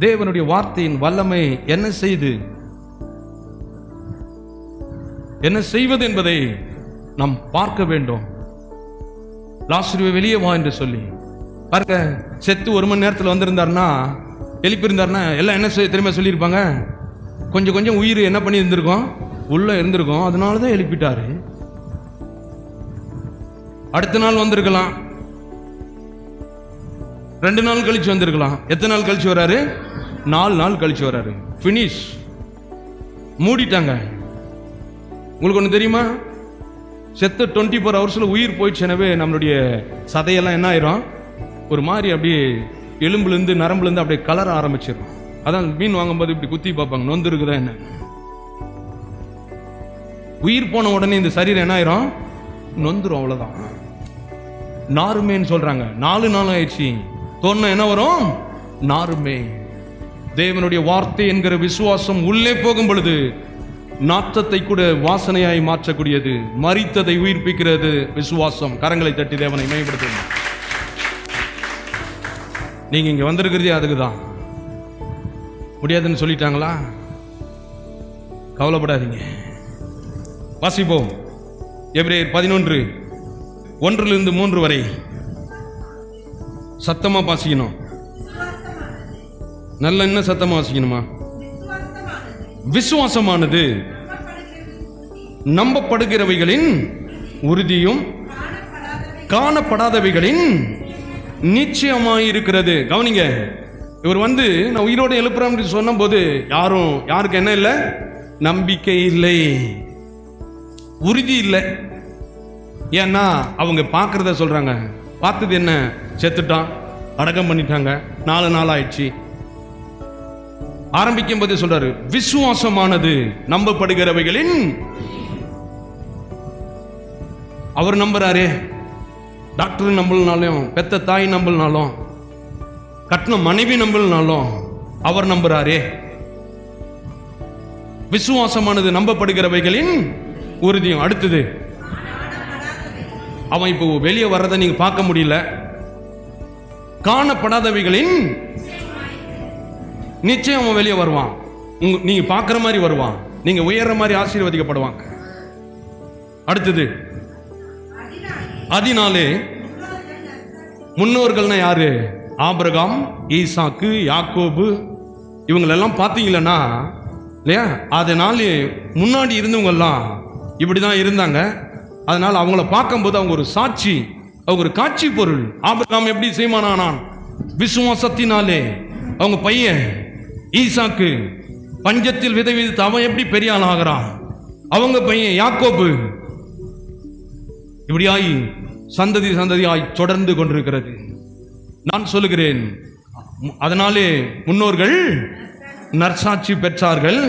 தேவனுடைய வார்த்தையின் வல்லமை என்ன செய்வது என்பதை நாம் பார்க்க வேண்டும். லாசருவை வெளியே வா என்று சொல்லி பாருங்க, செத்து 1 மணி நேரத்தில் வந்திருந்தாருன்னா, எழுப்பியிருந்தாருன்னா எல்லாம் என்ன தெரியுமா சொல்லியிருப்பாங்க? கொஞ்சம் கொஞ்சம் உயிர் என்ன பண்ணி இருந்திருக்கோம், உள்ள இருந்திருக்கோம், அதனால தான் எழுப்பிட்டாரு. அடுத்த நாள் வந்திருக்கலாம், 2 நாள் கழிச்சு வந்திருக்கலாம். எத்தனை நாள் கழிச்சு வராரு? 4 நாள் கழிச்சு வராரு. பினிஷ், மூடிட்டாங்க. உங்களுக்கு ஒன்று தெரியுமா? செத்த 24 ஹவர்ஸ்ல உயிர் போயிடுச்சு. எனவே நம்மளுடைய சதையெல்லாம் என்ன ஆயிரும், ஒரு மாதிரி அப்படியே எலும்புலேருந்து நரம்புலேருந்து அப்படியே கலர ஆரம்பிச்சிடும். அதான் மீன் வாங்கும்போது இப்படி குத்தி பார்ப்பாங்க, நொந்து இருக்குதா என்ன. உயிர் போன உடனே இந்த சரீரம் என்ன ஆயிரும், நொந்துரும், அவ்வளவுதான். நாருமேன்னு சொல்றாங்க. 4 நாள் ஆயிடுச்சு, தோணும் என்ன வரும், நாருமே. தேவனுடைய வார்த்தை என்கிற விசுவாசம் உள்ளே போகும் பொழுது நாற்றத்தை கூட வாசனையாய் மாற்றக்கூடியது. மரித்ததை உயிர்ப்பிக்கிறது விசுவாசம். கரங்களை தட்டி தேவனை மேம்படுத்துங்க. நீங்க இங்க வந்திருக்கிறதே அதுக்குதான். முடியாதுன்னு சொல்லிட்டாங்களா? கவலைப்படாதீங்க, வாசிப்போம். எபிரேயர் 11 1 - 3 வரை சத்தமா வாசிக்கணும். நல்ல என்ன சத்தமா வாசிக்கணுமா? விசுவாசமானது நம்பப்படுகிறவைகளின் உறுதியும் காணப்படாதவைகளின் நிச்சயமாயிருக்கிறது. கவனிங்க, இவர் நான் உயிரோடு எழுப்புறேன் சொன்ன போது யாருக்கு என்ன இல்லை, நம்பிக்கை இல்லை, உறுதி இல்லை. ஏன்னா அவங்க பார்க்கறத சொல்றாங்க. பார்த்தது என்ன, செத்துட்டான், அடக்கம் பண்ணிட்டாங்க, 4 நாள் ஆயிடுச்சு. ஆரம்பிக்கும் போது சொல்றாரு, விசுவாசமானது நம்பப்படுகிறவைகளின். அவர் நம்புறாரே, டாக்டர் நம்பலனாலும், பெத்த தாய் நம்பலனாலும், கட்டின மனைவி நம்பலனாலும் அவர் நம்புறாரே. விசுவாசமானது நம்பப்படுகிறவைகளின் உறுதியும். அடுத்தது, அவன் இப்போ வெளியே வர்றதை நீங்க பார்க்க முடியல, காணப்படாதவைகளின் நிச்சயம் அவன் வெளியே வருவான். நீங்க பார்க்கிற மாதிரி வருவான், நீங்க உயர்ற மாதிரி ஆசீர்வதிக்கப்படுவாங்க. அடுத்தது, அதனாலே முன்னோர்கள்னா யாரு? ஆபிரகாம், ஈசாக்கு, யாக்கோபு, இவங்களெல்லாம் பார்த்தீங்களா இல்லையா? அதனால முன்னாடி இருந்தவங்க எல்லாம் இப்படிதான் இருந்தாங்க. அதனால அவங்கள பார்க்கும்போது அவங்க ஒரு சாட்சி, அவங்க ஒரு காட்சி பொருள். ஆபிரகாம் எப்படி செய்மானானான்? விசுவாசத்தினாலே. அவங்க பையன் ஈசாக்கு பஞ்சத்தில் விதை விதித்து அவன் எப்படி பெரிய ஆள் ஆகிறான்? அவங்க பையன் யாக்கோபு. இப்படியாய் சந்ததி சந்ததியாய் தொடர்ந்து கொண்டிருக்கிறது. நான் சொல்லுகிறேன், அதனாலே முன்னோர்கள் நற்சாட்சி பெற்றார்கள்.